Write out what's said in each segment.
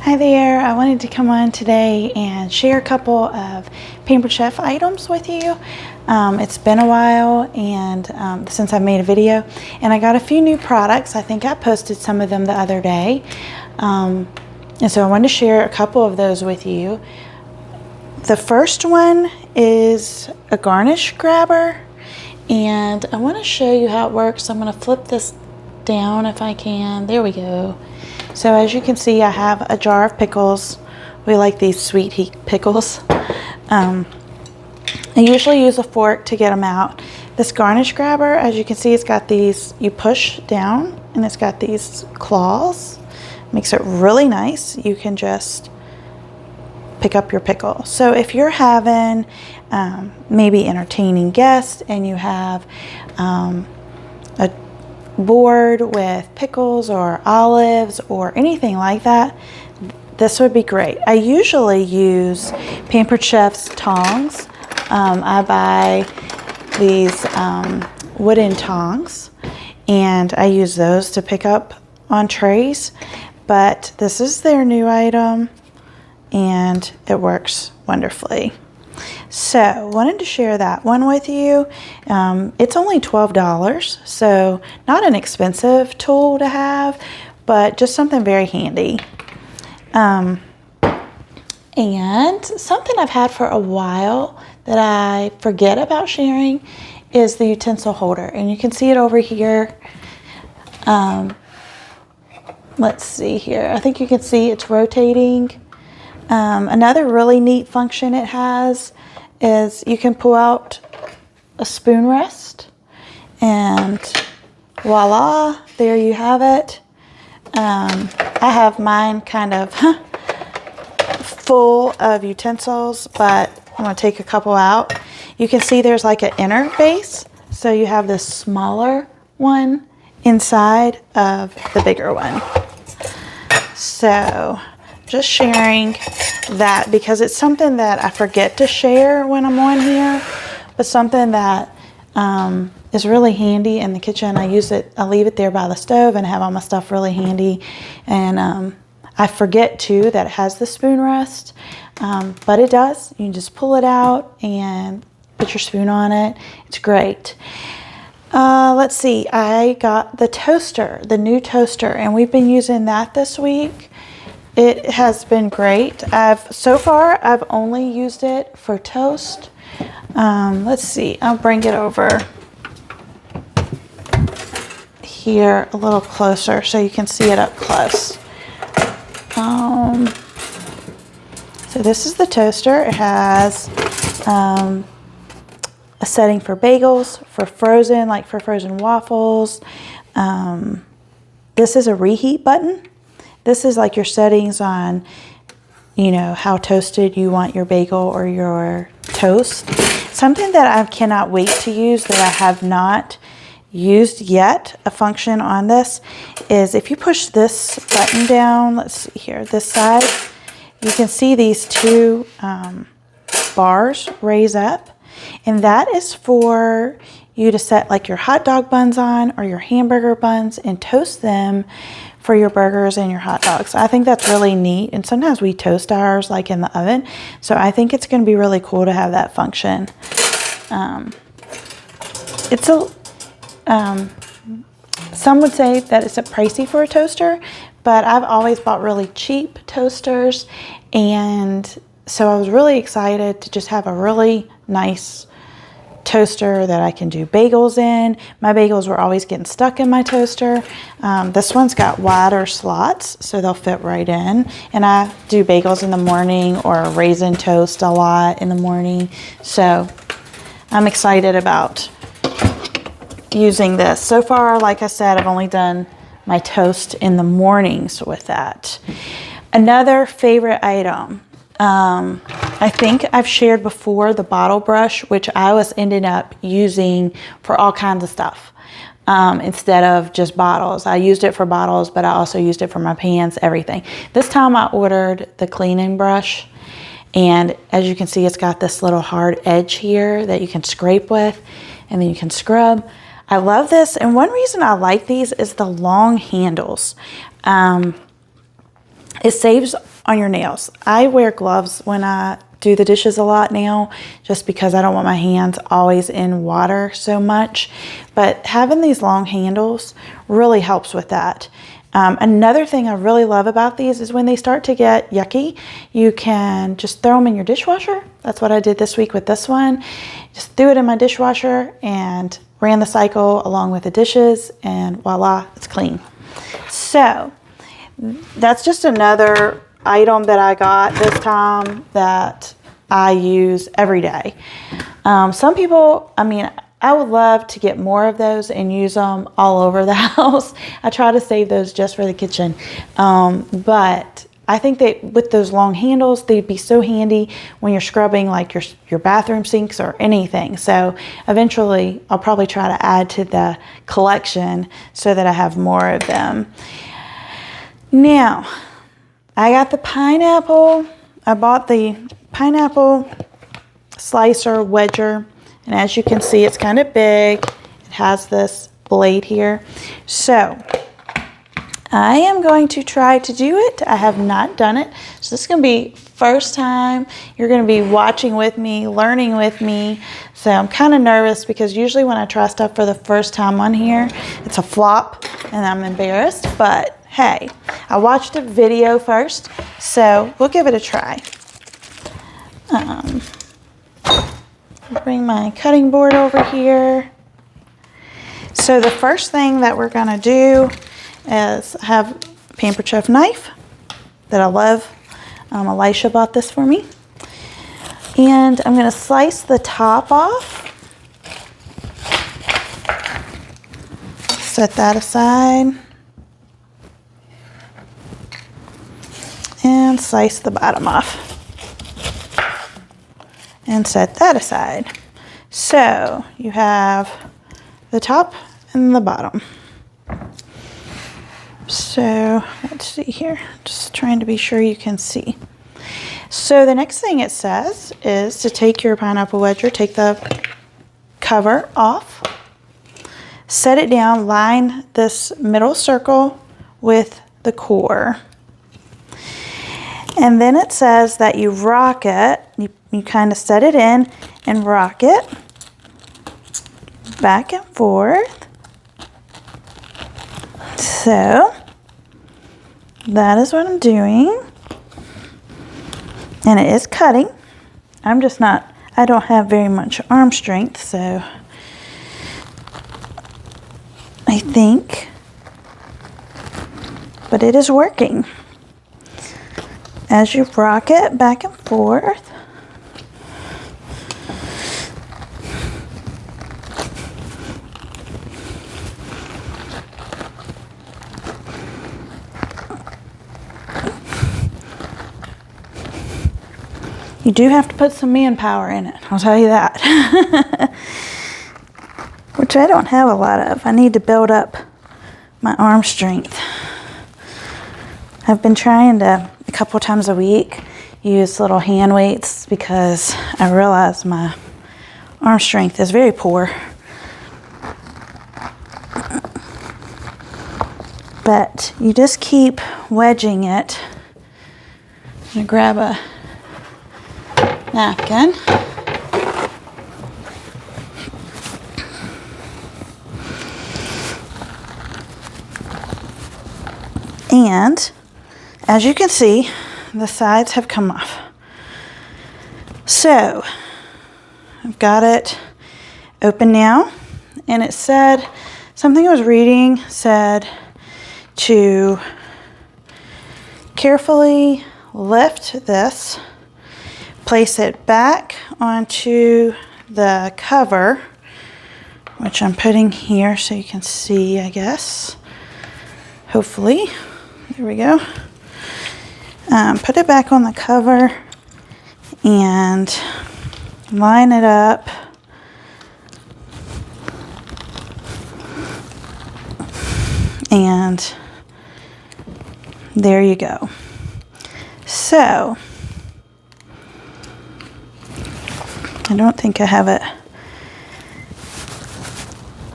Hi there, I wanted to come on today and share a couple of Pampered Chef items with you. It's been a while and since I made a video, and I got a few new products. I think I posted some of them the other day. And so I wanted to share a couple of those with you. The first one is a garnish grabber, and I want to show you how it works. I'm going to flip this down if I can. There we go. So as you can see, I have a jar of pickles. We like these sweet heat pickles. I usually use a fork to get them out. This garnish grabber, as you can see, it's got these, you push down and it's got these claws. Makes it really nice. You can just pick up your pickle. So if you're having maybe entertaining guests and you have a board with pickles or olives or anything like that, this would be great. I usually use Pampered Chef's tongs. I buy these wooden tongs and I use those to pick up on trays, but this is their new item and it works wonderfully. So wanted to share that one with you. It's only $12, so not an expensive tool to have, but just something very handy. And something I've had for a while that I forget about sharing is the utensil holder, and you can see it over here. Let's see here. I think you can see it's rotating. Another really neat function it has is you can pull out a spoon rest, and voila, there you have it. I have mine kind of full of utensils, but I'm going to take a couple out. You can see there's like an inner base, so you have this smaller one inside of the bigger one. So just sharing that because it's something that I forget to share when I'm on here, but something that is really handy in the kitchen. I use it, I leave it there by the stove and have all my stuff really handy. And I forget too that it has the spoon rest, but it does. You can just pull it out and put your spoon on it. It's great. Let's see, I got the toaster, the new toaster, and we've been using that this week. It has been great. So far I've only used it for toast. Let's see, I'll bring it over here a little closer so you can see it up close. So this is the toaster. It has a setting for bagels, for frozen, like for frozen waffles. This is a reheat button. This is like your settings on, you know, how toasted you want your bagel or your toast. Something that I cannot wait to use that I have not used yet, a function on this, is if you push this button down, let's see here, this side, you can see these two bars raise up, and that is for you to set like your hot dog buns on or your hamburger buns and toast them for your burgers and your hot dogs. I think that's really neat, and sometimes we toast ours like in the oven, so I think it's going to be really cool to have that function. Some would say that it's a pricey for a toaster, but I've always bought really cheap toasters, and so I was really excited to just have a really nice toaster that I can do bagels in. My bagels were always getting stuck in my toaster. This one's got wider slots, so they'll fit right in. And I do bagels in the morning or raisin toast a lot in the morning. So I'm excited about using this. So far, like I said, I've only done my toast in the mornings with that. Another favorite item, I think I've shared before the bottle brush, which I was ending up using for all kinds of stuff instead of just bottles. I used it for bottles, but I also used it for my pans, everything. This time I ordered the cleaning brush, and as you can see, it's got this little hard edge here that you can scrape with, and then you can scrub. I love this, and one reason I like these is the long handles. It saves on your nails. I wear gloves when I do the dishes a lot now, just because I don't want my hands always in water so much. But having these long handles really helps with that. Another thing I really love about these is when they start to get yucky, you can just throw them in your dishwasher. That's what I did this week with this one. Just threw it in my dishwasher and ran the cycle along with the dishes, and voila, it's clean. So that's just another item that I got this time that I use every day. Some people, I would love to get more of those and use them all over the house. I try to save those just for the kitchen. But I think that with those long handles, they'd be so handy when you're scrubbing like your bathroom sinks or anything. So eventually I'll probably try to add to the collection so that I have more of them. Now, I got the pineapple. I bought the pineapple slicer wedger. And as you can see, it's kind of big. It has this blade here. So I am going to try to do it. I have not done it. So this is going to be first time. You're going to be watching with me, learning with me. So I'm kind of nervous because usually when I try stuff for the first time on here, it's a flop and I'm embarrassed. But hey, I watched a video first, so we'll give it a try. Bring my cutting board over here. So the first thing that we're going to do is have a Pampered Chef knife that I love. Elisha bought this for me. And I'm going to slice the top off. Set that aside. And slice the bottom off. And set that aside. So you have the top and the bottom. So let's see here, just trying to be sure you can see. So the next thing it says is to take your pineapple wedger, take the cover off, set it down, line this middle circle with the core. And then it says that you rock it, you kind of set it in and rock it back and forth. So that is what I'm doing. And it is cutting. I don't have very much arm strength, so I think, but it is working. As you rock it back and forth, you do have to put some manpower in it, I'll tell you that. Which I don't have a lot of. I need to build up my arm strength. I've been trying to, a couple times a week, use little hand weights because I realize my arm strength is very poor. But you just keep wedging it. I'm gonna grab a napkin. And as you can see, the sides have come off. So I've got it open now, and it said, something I was reading said to carefully lift this, place it back onto the cover, which I'm putting here so you can see, I guess. Hopefully. There we go. Put it back on the cover and line it up. And there you go. So, I don't think I have it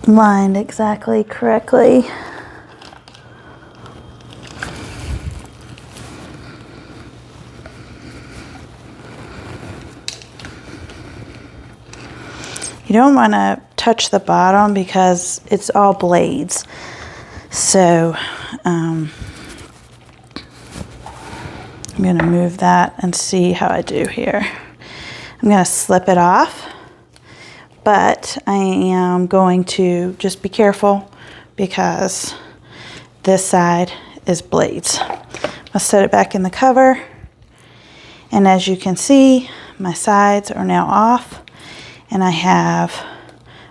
lined exactly correctly. You don't want to touch the bottom because it's all blades. So I'm going to move that and see how I do here. I'm going to slip it off, but I am going to just be careful because this side is blades. I'll set it back in the cover, and as you can see, my sides are now off, and I have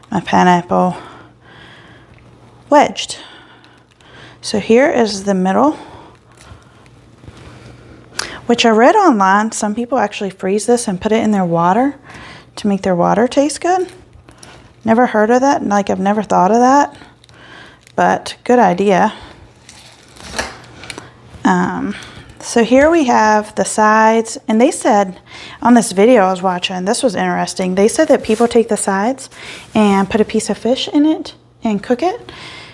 my pineapple wedged. So here is the middle, which I read online, some people actually freeze this and put it in their water to make their water taste good. Never heard of that, like I've never thought of that, but good idea. So here we have the sides, and they said on this video I was watching, this was interesting, they said that people take the sides and put a piece of fish in it and cook it,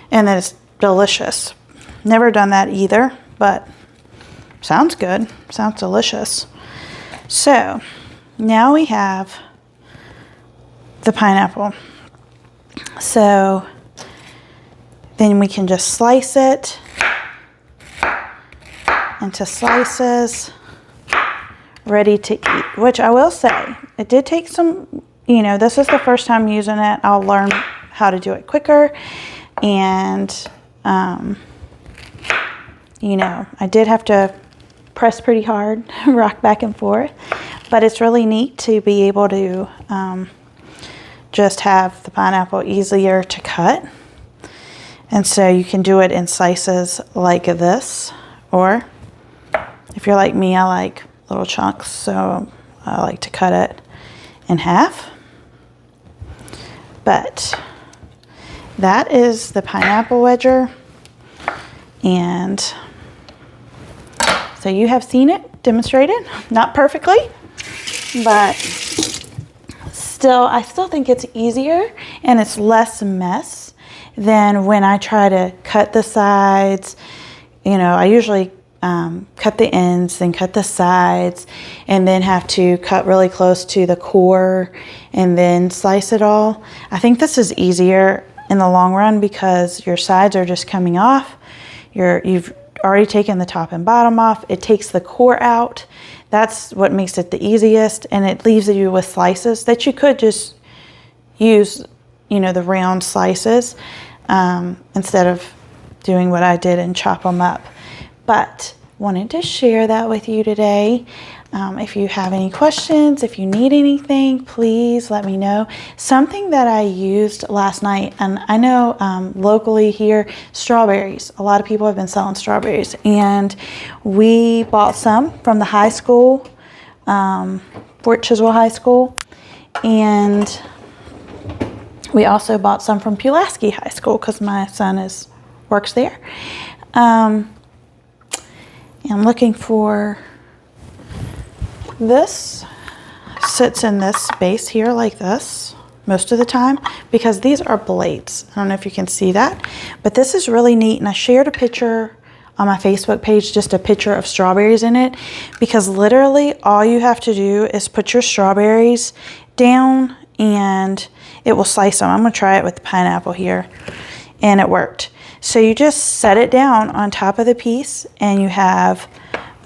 and that it's delicious. Never done that either, but sounds good, sounds delicious. So now we have the pineapple. So then we can just slice it into slices, ready to eat, which I will say, it did take some, you know, this is the first time using it. I'll learn how to do it quicker. And, you know, I did have to press pretty hard, rock back and forth, but it's really neat to be able to just have the pineapple easier to cut. And so you can do it in slices like this, or if you're like me, I like little chunks, so I like to cut it in half. But that is the pineapple wedger, and so you have seen it demonstrated, not perfectly, but still, I still think it's easier and it's less mess than when I try to cut the sides. You know, I usually cut the ends, then cut the sides, and then have to cut really close to the core and then slice it all. I think this is easier in the long run because your sides are just coming off. You've already taken the top and bottom off. It takes the core out. That's what makes it the easiest, and it leaves you with slices that you could just use, you know, the round slices instead of doing what I did and chop them up. But wanted to share that with you today. If you have any questions, if you need anything, please let me know. Something that I used last night, and I know locally here, strawberries. A lot of people have been selling strawberries, and we bought some from the high school, Fort Chiswell High School, and we also bought some from Pulaski High School because my son works there. I'm looking for, this sits in this space here like this most of the time because these are blades. I don't know if you can see that, but this is really neat, and I shared a picture on my Facebook page, just a picture of strawberries in it, because literally all you have to do is put your strawberries down and it will slice them. I'm going to try it with the pineapple here, and it worked. So you just set it down on top of the piece, and you have,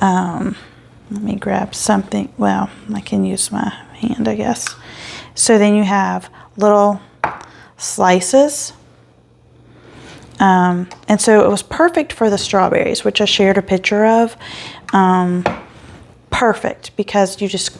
let me grab something. Well, I can use my hand, I guess. So then you have little slices. And so it was perfect for the strawberries, which I shared a picture of. Perfect, because you just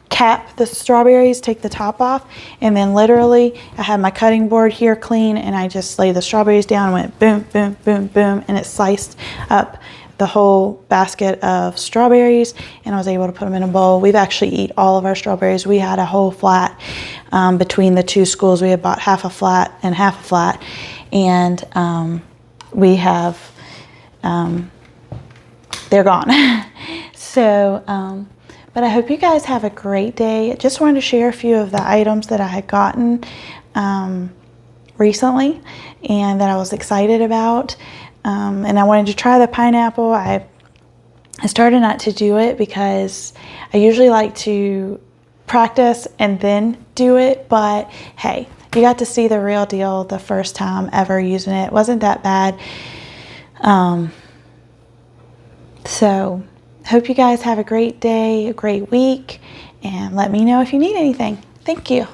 cap the strawberries, take the top off, and then literally I had my cutting board here clean, and I just laid the strawberries down and went boom, boom, boom, boom, and it sliced up the whole basket of strawberries, and I was able to put them in a bowl. We've actually eaten all of our strawberries. We had a whole flat between the two schools. We had bought half a flat and half a flat, and we have, they're gone. So, but I hope you guys have a great day. I just wanted to share a few of the items that I had gotten recently and that I was excited about. And I wanted to try the pineapple. I started not to do it because I usually like to practice and then do it, but hey, you got to see the real deal the first time ever using it. It wasn't that bad. So hope you guys have a great day, a great week, and let me know if you need anything. Thank you.